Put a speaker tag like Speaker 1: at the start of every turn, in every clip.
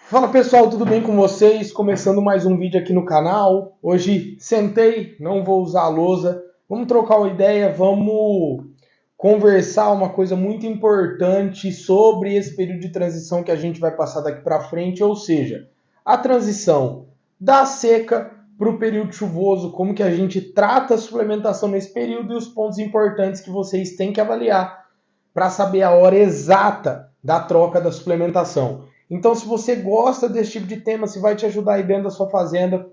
Speaker 1: Fala pessoal, tudo bem com vocês? Começando mais um vídeo aqui no canal. Hoje sentei, não vou usar a lousa. Vamos trocar uma ideia, vamos conversar uma coisa muito importante sobre esse período de transição que a gente vai passar daqui para frente, ou seja, a transição da seca para o período chuvoso, como que a gente trata a suplementação nesse período e os pontos importantes que vocês têm que avaliar para saber a hora exata da troca da suplementação. Então, se você gosta desse tipo de tema, se vai te ajudar aí dentro da sua fazenda,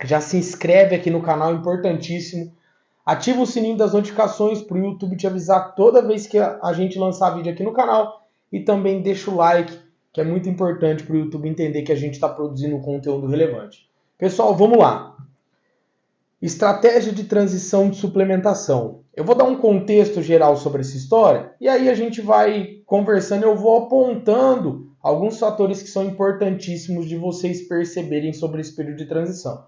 Speaker 1: já se inscreve aqui no canal, importantíssimo. Ativa o sininho das notificações para o YouTube te avisar toda vez que a gente lançar vídeo aqui no canal. E também deixa o like, que é muito importante para o YouTube entender que a gente está produzindo conteúdo relevante. Pessoal, vamos lá. Estratégia de transição de suplementação. Eu vou dar um contexto geral sobre essa história e aí a gente vai conversando, eu vou apontando alguns fatores que são importantíssimos de vocês perceberem sobre esse período de transição.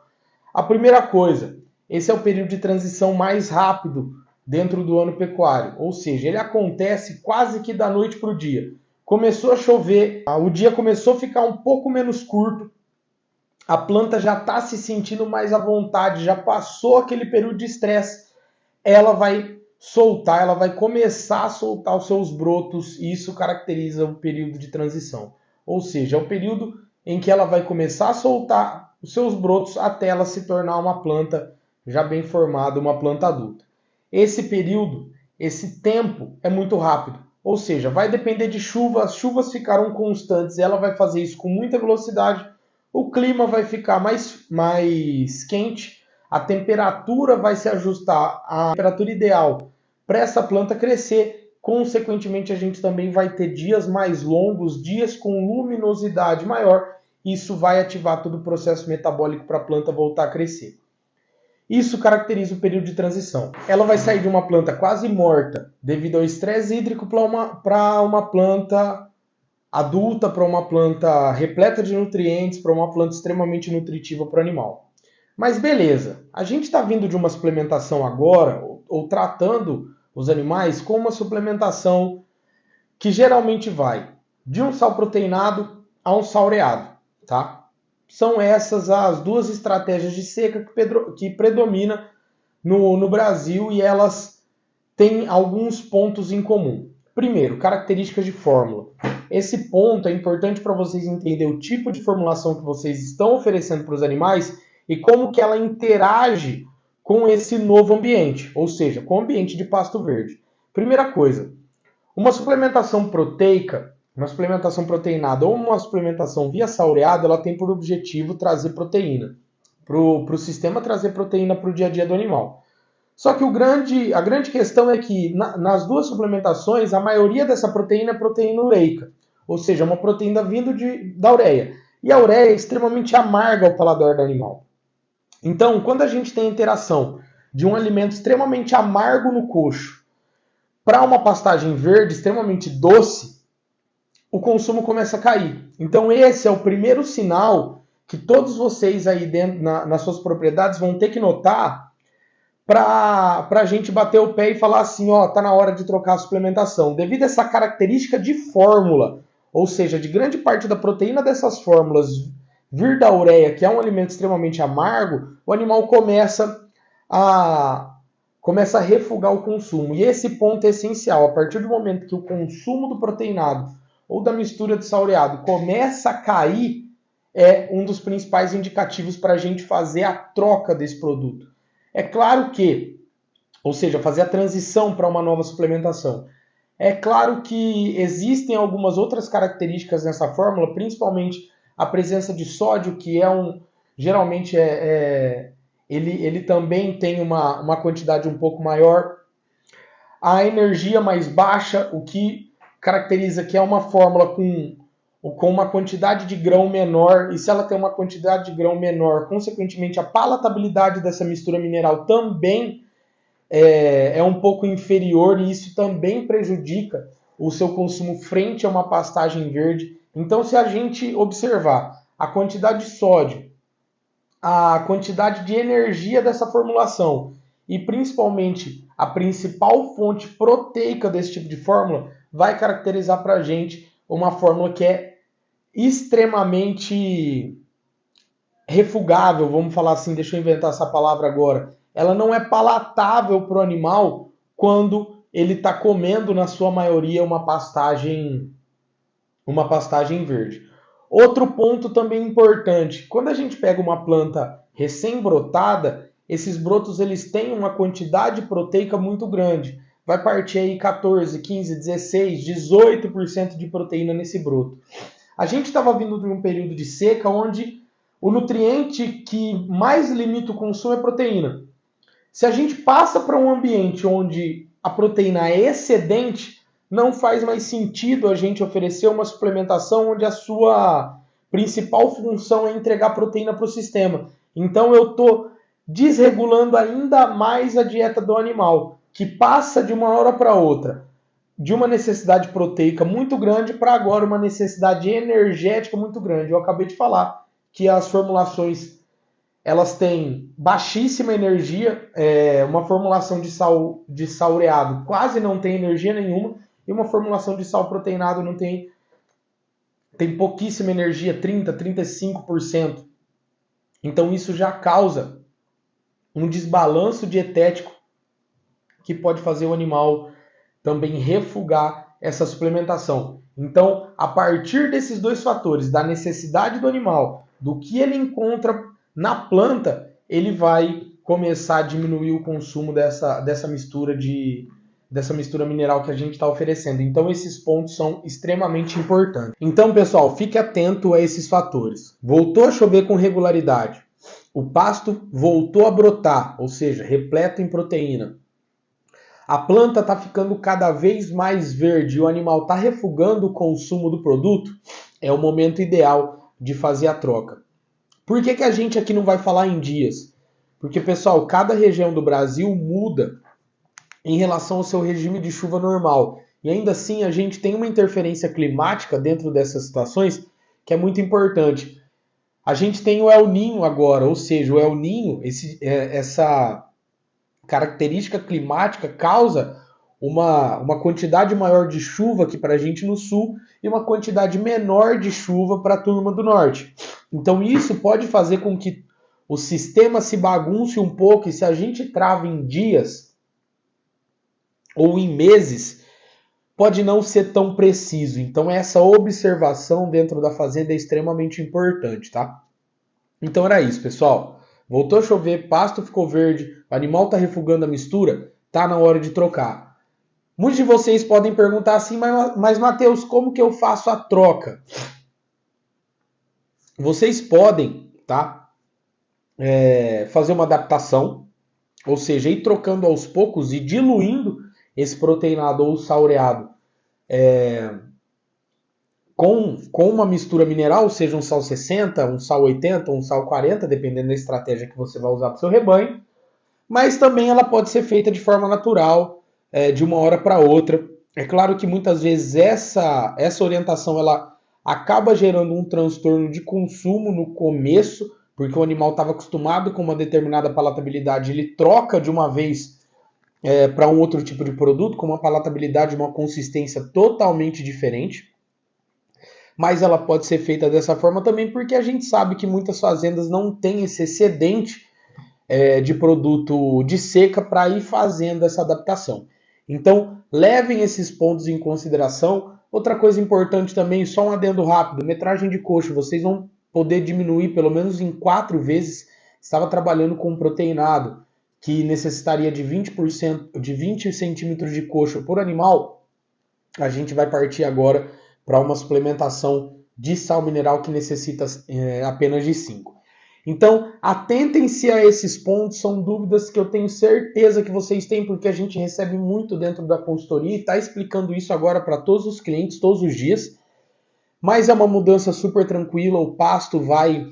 Speaker 1: A primeira coisa, esse é o período de transição mais rápido dentro do ano pecuário, ou seja, ele acontece quase que da noite para o dia. Começou a chover, o dia começou a ficar um pouco menos curto, a planta já está se sentindo mais à vontade, já passou aquele período de estresse, ela vai soltar, ela vai começar a soltar os seus brotos e isso caracteriza o período de transição. Ou seja, é o período em que ela vai começar a soltar os seus brotos até ela se tornar uma planta já bem formada, uma planta adulta. Esse período, esse tempo é muito rápido. Ou seja, vai depender de chuva, as chuvas ficarão constantes, ela vai fazer isso com muita velocidade, o clima vai ficar mais quente, a temperatura vai se ajustar à temperatura ideal para essa planta crescer. Consequentemente, a gente também vai ter dias mais longos, dias com luminosidade maior. Isso vai ativar todo o processo metabólico para a planta voltar a crescer. Isso caracteriza o período de transição. Ela vai sair de uma planta quase morta devido ao estresse hídrico para uma planta adulta, para uma planta repleta de nutrientes, para uma planta extremamente nutritiva para o animal. Mas beleza, a gente está vindo de uma suplementação agora, ou tratando os animais com uma suplementação que geralmente vai de um sal proteinado a um sal ureado, tá? São essas as duas estratégias de seca que predominam no Brasil e elas têm alguns pontos em comum. Primeiro, características de fórmula. Esse ponto é importante para vocês entenderem o tipo de formulação que vocês estão oferecendo para os animais e como que ela interage com esse novo ambiente, ou seja, com o ambiente de pasto verde. Primeira coisa, uma suplementação proteica, uma suplementação proteinada ou uma suplementação via saureado, ela tem por objetivo trazer proteína, para o sistema trazer proteína para o dia a dia do animal. Só que a grande questão é que nas duas suplementações, a maioria dessa proteína é proteína ureica, ou seja, uma proteína vindo da ureia. E a ureia é extremamente amarga ao paladar do animal. Então, quando a gente tem a interação de um alimento extremamente amargo no coxo para uma pastagem verde extremamente doce, o consumo começa a cair. Então, esse é o primeiro sinal que todos vocês aí dentro nas suas propriedades vão ter que notar para a gente bater o pé e falar assim, ó, tá na hora de trocar a suplementação. Devido a essa característica de fórmula, ou seja, de grande parte da proteína dessas fórmulas vir da ureia, que é um alimento extremamente amargo, o animal começa a refugar o consumo. E esse ponto é essencial. A partir do momento que o consumo do proteinado ou da mistura de saureado começa a cair, é um dos principais indicativos para a gente fazer a troca desse produto. É claro que, ou seja, fazer a transição para uma nova suplementação. É claro que existem algumas outras características nessa fórmula, principalmente a presença de sódio, que geralmente ele também tem uma quantidade um pouco maior. A energia mais baixa, o que caracteriza que é uma fórmula com uma quantidade de grão menor, e se ela tem uma quantidade de grão menor, consequentemente a palatabilidade dessa mistura mineral também é um pouco inferior, e isso também prejudica o seu consumo frente a uma pastagem verde. Então, se a gente observar a quantidade de sódio, a quantidade de energia dessa formulação e principalmente a principal fonte proteica desse tipo de fórmula, vai caracterizar para a gente uma fórmula que é extremamente refugável, vamos falar assim, deixa eu inventar essa palavra agora. Ela não é palatável para o animal quando ele está comendo, na sua maioria, uma pastagem verde. Outro ponto também importante, quando a gente pega uma planta recém-brotada, esses brotos eles têm uma quantidade proteica muito grande. Vai partir aí 14, 15, 16, 18% de proteína nesse broto. A gente estava vindo de um período de seca onde o nutriente que mais limita o consumo é proteína. Se a gente passa para um ambiente onde a proteína é excedente, não faz mais sentido a gente oferecer uma suplementação onde a sua principal função é entregar proteína para o sistema. Então eu estou desregulando ainda mais a dieta do animal, que passa de uma hora para outra de uma necessidade proteica muito grande para agora uma necessidade energética muito grande. Eu acabei de falar que as formulações elas têm baixíssima energia, uma formulação de sal ureado quase não tem energia nenhuma, e uma formulação de sal proteinado não tem pouquíssima energia, 30%, 35%. Então isso já causa um desbalanço dietético que pode fazer o animal também refugar essa suplementação. Então, a partir desses dois fatores, da necessidade do animal, do que ele encontra na planta, ele vai começar a diminuir o consumo dessa mistura mineral que a gente está oferecendo. Então, esses pontos são extremamente importantes. Então, pessoal, fique atento a esses fatores. Voltou a chover com regularidade. O pasto voltou a brotar, ou seja, repleto em proteína. A planta está ficando cada vez mais verde e o animal está refugando o consumo do produto, é o momento ideal de fazer a troca. Por que a gente aqui não vai falar em dias? Porque, pessoal, cada região do Brasil muda em relação ao seu regime de chuva normal. E ainda assim a gente tem uma interferência climática dentro dessas situações que é muito importante. A gente tem o El Niño agora, ou seja, o El Niño, essa característica climática causa uma quantidade maior de chuva aqui para a gente no sul e uma quantidade menor de chuva para a turma do norte. Então isso pode fazer com que o sistema se bagunce um pouco, e se a gente trava em dias ou em meses, pode não ser tão preciso. Então essa observação dentro da fazenda é extremamente importante, tá? Então era isso, pessoal. Voltou a chover, pasto ficou verde, o animal está refugando a mistura, tá na hora de trocar. Muitos de vocês podem perguntar assim, mas Matheus, como que eu faço a troca? Vocês podem, tá? Fazer uma adaptação, ou seja, ir trocando aos poucos e diluindo esse proteinado ou saureado com uma mistura mineral, seja um sal 60, um sal 80, um sal 40, dependendo da estratégia que você vai usar para o seu rebanho, mas também ela pode ser feita de forma natural, de uma hora para outra. É claro que muitas vezes essa orientação ela acaba gerando um transtorno de consumo no começo, porque o animal estava acostumado com uma determinada palatabilidade, ele troca de uma vez para um outro tipo de produto, com uma palatabilidade, uma consistência totalmente diferente. Mas ela pode ser feita dessa forma também porque a gente sabe que muitas fazendas não têm esse excedente de produto de seca para ir fazendo essa adaptação. Então, levem esses pontos em consideração. Outra coisa importante também, só um adendo rápido, metragem de coxo, vocês vão poder diminuir pelo menos em 4 vezes. Estava trabalhando com um proteinado que necessitaria de 20%, de 20 centímetros de coxo por animal, a gente vai partir agora para uma suplementação de sal mineral que necessita apenas de 5. Então, atentem-se a esses pontos, são dúvidas que eu tenho certeza que vocês têm, porque a gente recebe muito dentro da consultoria e está explicando isso agora para todos os clientes, todos os dias. Mas é uma mudança super tranquila, o pasto vai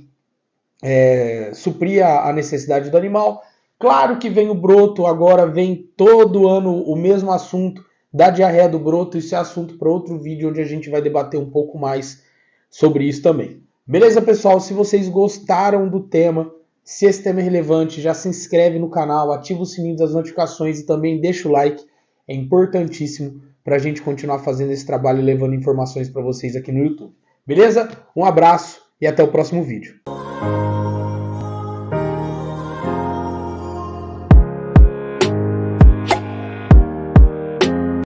Speaker 1: suprir a necessidade do animal. Claro que vem o broto, agora vem todo ano o mesmo assunto da diarreia do broto, isso é assunto para outro vídeo onde a gente vai debater um pouco mais sobre isso também. Beleza, pessoal? Se vocês gostaram do tema, se esse tema é relevante, já se inscreve no canal, ativa o sininho das notificações e também deixa o like. É importantíssimo para a gente continuar fazendo esse trabalho e levando informações para vocês aqui no YouTube. Beleza? Um abraço e até o próximo vídeo.